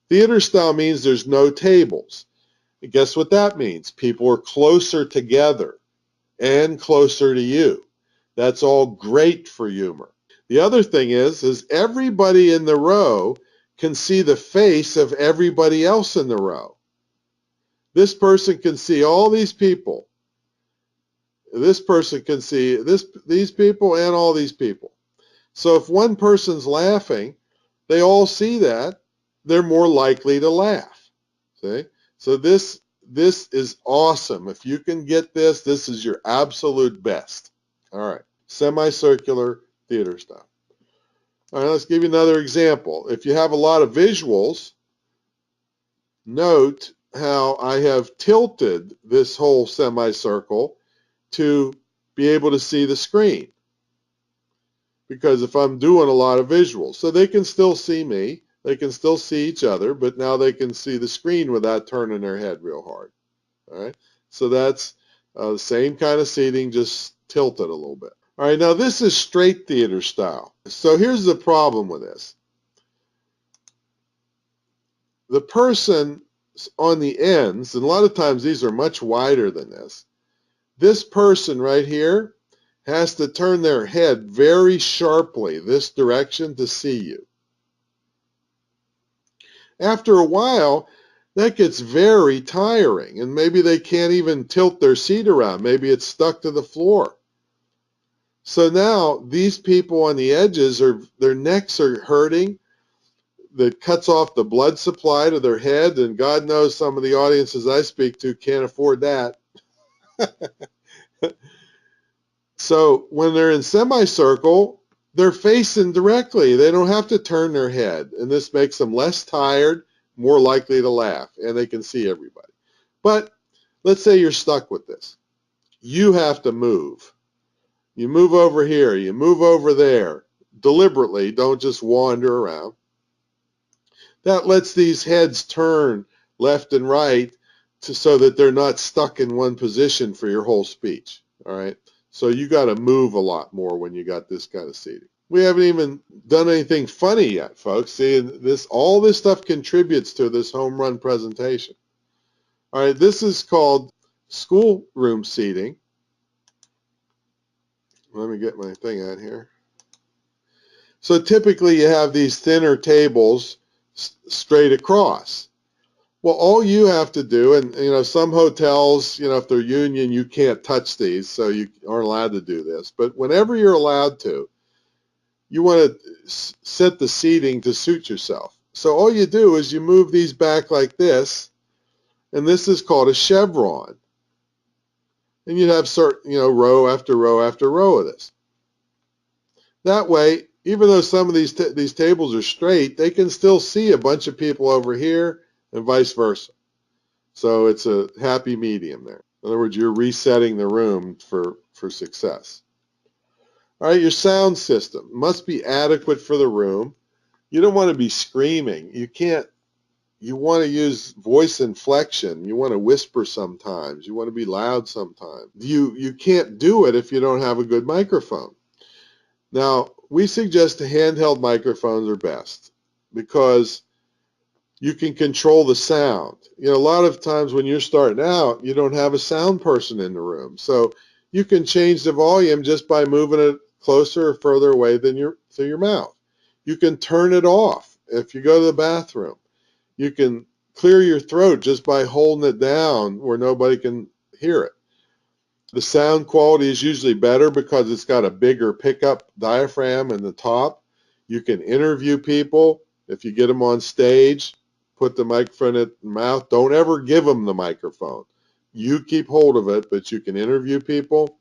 Speaker 1: Theater style means there's no tables. And guess what that means? People are closer together and closer to you. That's all great for humor. The other thing is everybody in the row can see the face of everybody else in the row. This person can see all these people. This person can see these people and all these people. So if one person's laughing, they all see that, they're more likely to laugh. See? So this is awesome. If you can get this, this is your absolute best. All right, semicircular theater style. All right, let's give you another example. If you have a lot of visuals, note how I have tilted this whole semicircle to be able to see the screen. Because if I'm doing a lot of visuals, so they can still see me, they can still see each other, but now they can see the screen without turning their head real hard. All right, so that's the same kind of seating, just tilted a little bit. All right, now this is straight theater style. So here's the problem with this. The person on the ends, and a lot of times these are much wider than this person right here has to turn their head very sharply this direction to see you. After a while, that gets very tiring, and maybe they can't even tilt their seat around. Maybe it's stuck to the floor. So now these people on the edges, their necks are hurting. That cuts off the blood supply to their head, and God knows some of the audiences I speak to can't afford that. So when they're in semicircle, they're facing directly. They don't have to turn their head, and this makes them less tired, more likely to laugh, and they can see everybody. But let's say you're stuck with this. You have to move. You move over here, you move over there. Deliberately, don't just wander around. That lets these heads turn left and right so that they're not stuck in one position for your whole speech. All right. So you got to move a lot more when you got this kind of seating. We haven't even done anything funny yet, folks. See, all this stuff contributes to this home run presentation. All right, this is called schoolroom seating. Let me get my thing out here. So typically you have these thinner tables straight across. Well, all you have to do, and some hotels, if they're union, you can't touch these, so you aren't allowed to do this. But whenever you're allowed to, you want to set the seating to suit yourself. So all you do is you move these back like this, and this is called a chevron. And you'd have certain, row after row after row of this. That way, even though some of these tables are straight, they can still see a bunch of people over here and vice versa. So it's a happy medium there. In other words, you're resetting the room for success. All right, your sound system must be adequate for the room. You don't want to be screaming. You want to use voice inflection. You want to whisper sometimes. You want to be loud sometimes. You can't do it if you don't have a good microphone. Now, we suggest handheld microphones are best because you can control the sound. A lot of times when you're starting out, you don't have a sound person in the room. So you can change the volume just by moving it closer or further away than through your mouth. You can turn it off if you go to the bathroom. You can clear your throat just by holding it down where nobody can hear it. The sound quality is usually better because it's got a bigger pickup diaphragm in the top. You can interview people. If you get them on stage, put the microphone in the mouth. Don't ever give them the microphone. You keep hold of it, but you can interview people.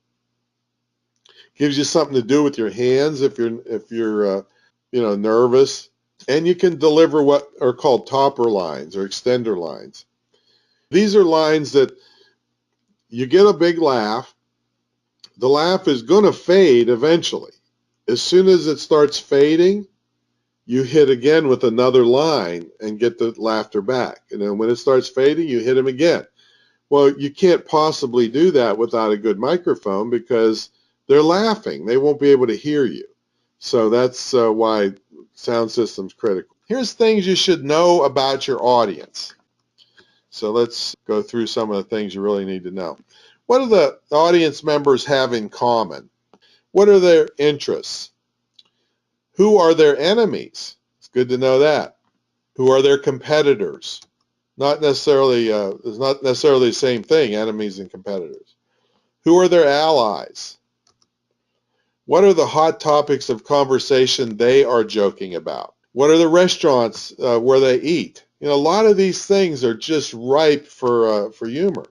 Speaker 1: Gives you something to do with your hands if you're nervous. And you can deliver what are called topper lines or extender lines. These are lines that you get a big laugh. The laugh is going to fade eventually. As soon as it starts fading, you hit again with another line and get the laughter back. And then when it starts fading, you hit them again. Well, you can't possibly do that without a good microphone because they're laughing. They won't be able to hear you. So that's why sound system's critical. Here's things you should know about your audience. So let's go through some of the things you really need to know. What do the audience members have in common? What are their interests? Who are their enemies? It's good to know that. Who are their competitors? It's not necessarily the same thing, enemies and competitors. Who are their allies? What are the hot topics of conversation they are joking about? What are the restaurants where they eat? A lot of these things are just ripe for humor.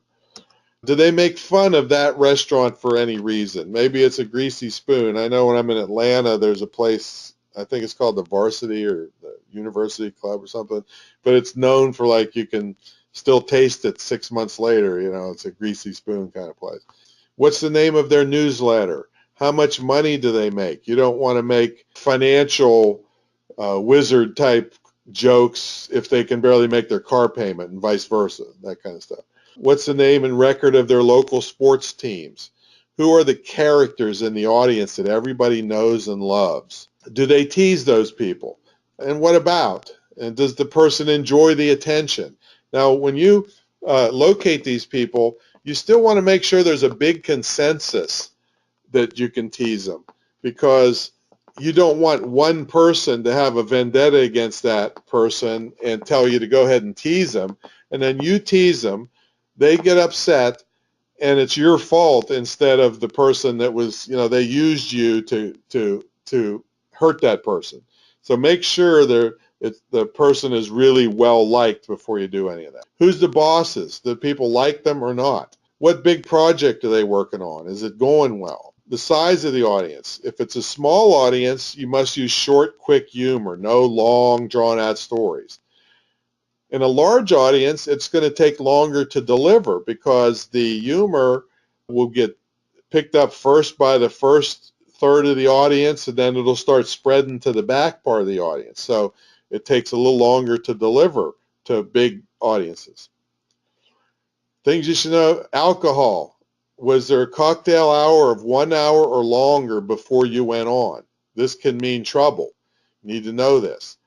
Speaker 1: Do they make fun of that restaurant for any reason? Maybe it's a greasy spoon. I know when I'm in Atlanta, there's a place, I think it's called the Varsity or the University Club or something, but it's known for you can still taste it 6 months later. It's a greasy spoon kind of place. What's the name of their newsletter? How much money do they make? You don't want to make financial wizard type jokes if they can barely make their car payment and vice versa, that kind of stuff. What's the name and record of their local sports teams? Who are the characters in the audience that everybody knows and loves? Do they tease those people? And what about? And does the person enjoy the attention? Now, when you locate these people, you still want to make sure there's a big consensus that you can tease them, because you don't want one person to have a vendetta against that person and tell you to go ahead and tease them, and then you tease them, they get upset, and it's your fault instead of the person that was, they used you to hurt that person. So make sure the person is really well liked before you do any of that. Who's the bosses? Do people like them or not? What big project are they working on? Is it going well? The size of the audience. If it's a small audience, you must use short, quick humor, no long, drawn-out stories. In a large audience, it's going to take longer to deliver because the humor will get picked up first by the first third of the audience, and then it'll start spreading to the back part of the audience. So it takes a little longer to deliver to big audiences. Things you should know: alcohol. Was there a cocktail hour of 1 hour or longer before you went on? This can mean trouble. You need to know this.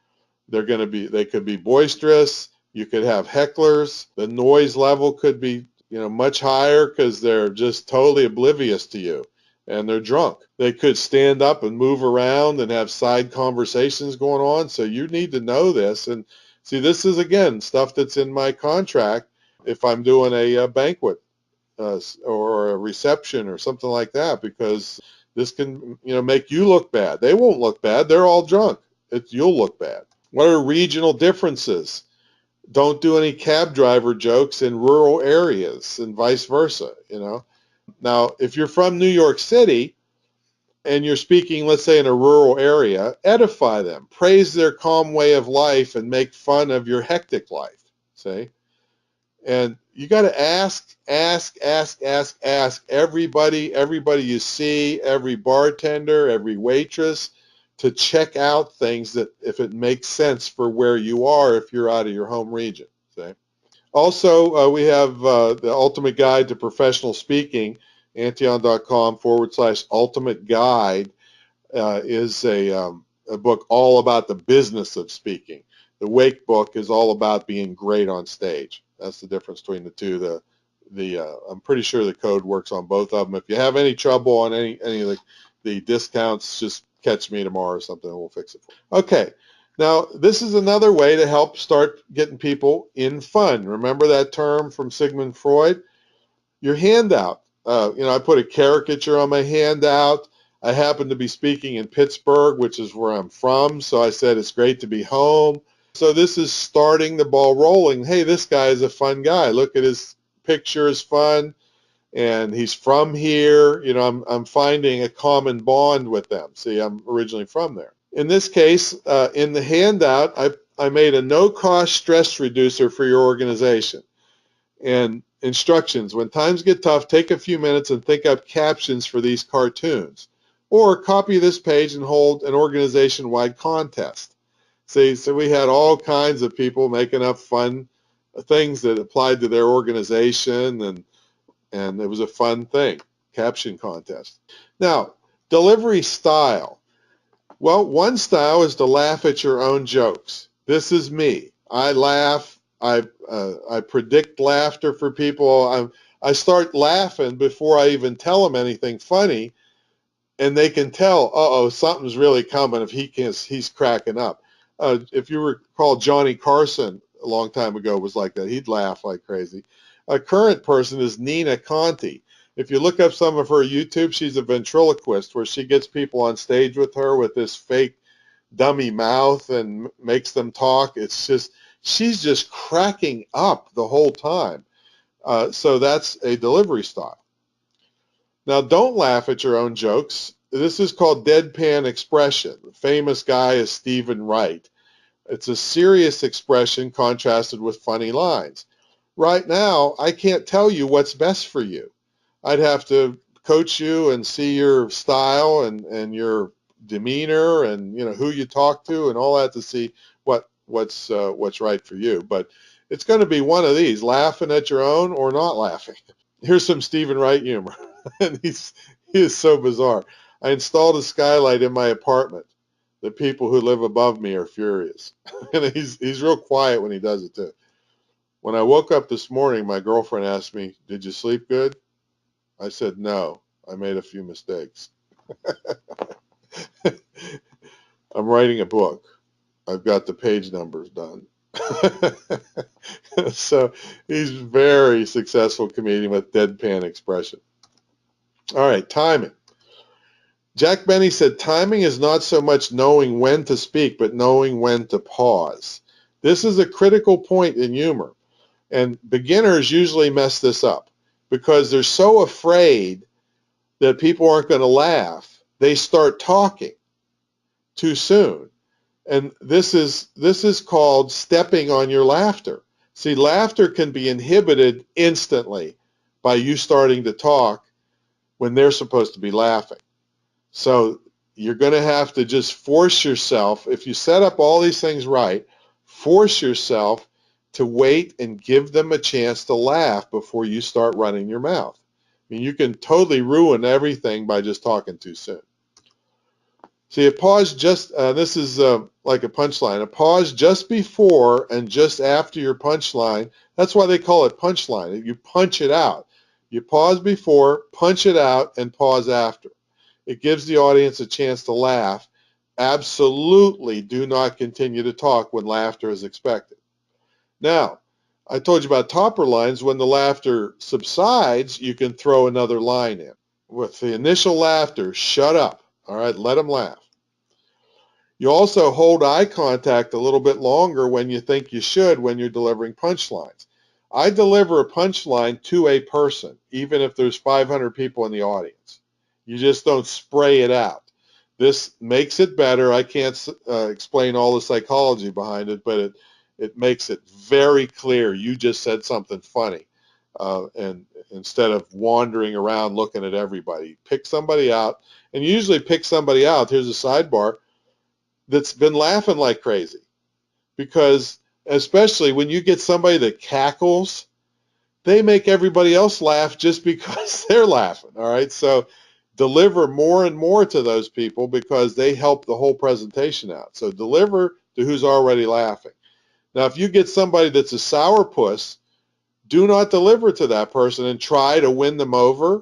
Speaker 1: They could be boisterous. You could have hecklers. The noise level could be, much higher because they're just totally oblivious to you and they're drunk. They could stand up and move around and have side conversations going on. So you need to know this. And see, this is, again, stuff that's in my contract if I'm doing a banquet or a reception or something like that, because this can, make you look bad. They won't look bad. They're all drunk. You'll look bad. What are regional differences? Don't do any cab driver jokes in rural areas and vice versa, Now, if you're from New York City and you're speaking, let's say, in a rural area, edify them, praise their calm way of life, and make fun of your hectic life, see? And you got to ask everybody you see, every bartender, every waitress, to check out things that if it makes sense for where you are if you're out of your home region. See? Also, we have the Ultimate Guide to Professional Speaking, Antion.com/ultimate guide is a book all about the business of speaking. The Wake book is all about being great on stage. That's the difference between the two. I'm pretty sure the code works on both of them. If you have any trouble on any of the discounts, just catch me tomorrow or something and we'll fix it for you. Okay. Now, this is another way to help start getting people in fun. Remember that term from Sigmund Freud? Your handout. I put a caricature on my handout. I happen to be speaking in Pittsburgh, which is where I'm from, so I said it's great to be home. So this is starting the ball rolling. Hey, this guy is a fun guy. Look at his picture, is fun, and he's from here. I'm finding a common bond with them. See, I'm originally from there. In this case, in the handout, I made a no-cost stress reducer for your organization. And instructions: when times get tough, take a few minutes and think up captions for these cartoons. Or copy this page and hold an organization-wide contest. See, so we had all kinds of people making up fun things that applied to their organization, and it was a fun thing, caption contest. Now, delivery style. Well, one style is to laugh at your own jokes. This is me. I laugh. I predict laughter for people. I start laughing before I even tell them anything funny, and they can tell, uh-oh, something's really coming if he's cracking up. If you recall, Johnny Carson a long time ago was like that. He'd laugh like crazy. A current person is Nina Conti. If you look up some of her YouTube, she's a ventriloquist where she gets people on stage with her with this fake dummy mouth and makes them talk. She's just cracking up the whole time. So that's a delivery style. Now, don't laugh at your own jokes. This is called deadpan expression. The famous guy is Stephen Wright. It's a serious expression contrasted with funny lines. Right now, I can't tell you what's best for you. I'd have to coach you and see your style and your demeanor and who you talk to and all that to see what's right for you. But it's going to be one of these: laughing at your own or not laughing. Here's some Stephen Wright humor. And he is so bizarre. I installed a skylight in my apartment. The people who live above me are furious. And he's real quiet when he does it too. When I woke up this morning, my girlfriend asked me, "Did you sleep good?" I said, "No, I made a few mistakes." I'm writing a book. I've got the page numbers done. So he's a very successful comedian with deadpan expression. All right, timing. Jack Benny said, timing is not so much knowing when to speak, but knowing when to pause. This is a critical point in humor, and beginners usually mess this up because they're so afraid that people aren't going to laugh. They start talking too soon. And this is called stepping on your laughter. See, laughter can be inhibited instantly by you starting to talk when they're supposed to be laughing. So you're going to have to just force yourself, if you set up all these things right, force yourself to wait and give them a chance to laugh before you start running your mouth. I mean, you can totally ruin everything by just talking too soon. See, a pause just, this is like a punchline, a pause just before and just after your punchline. That's why they call it punchline. You punch it out. You pause before, punch it out, and pause after. It gives the audience a chance to laugh. Absolutely do not continue to talk when laughter is expected. Now, I told you about topper lines. When the laughter subsides, you can throw another line in. With the initial laughter, shut up. All right, let them laugh. You also hold eye contact a little bit longer when you think you should when you're delivering punchlines. I deliver a punchline to a person, even if there's 500 people in the audience. You just don't spray it out. This makes it better. I can't explain all the psychology behind it, but it makes it very clear you just said something funny. And instead of wandering around looking at everybody, pick somebody out, and usually pick somebody out. Here's a sidebar that's been laughing like crazy, because especially when you get somebody that cackles, they make everybody else laugh just because they're laughing. All right, so deliver more and more to those people because they help the whole presentation out. So deliver to who's already laughing. Now, if you get somebody that's a sourpuss, do not deliver to that person and try to win them over.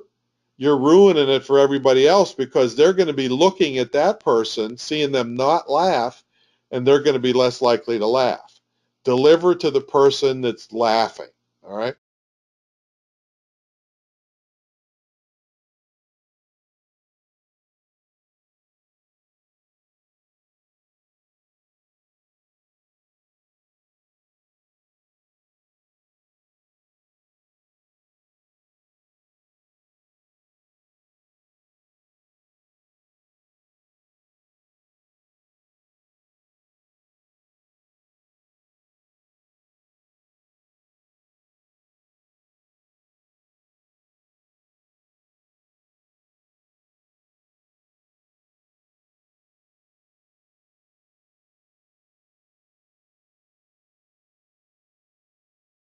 Speaker 1: You're ruining it for everybody else because they're going to be looking at that person, seeing them not laugh, and they're going to be less likely to laugh. Deliver to the person that's laughing, all right?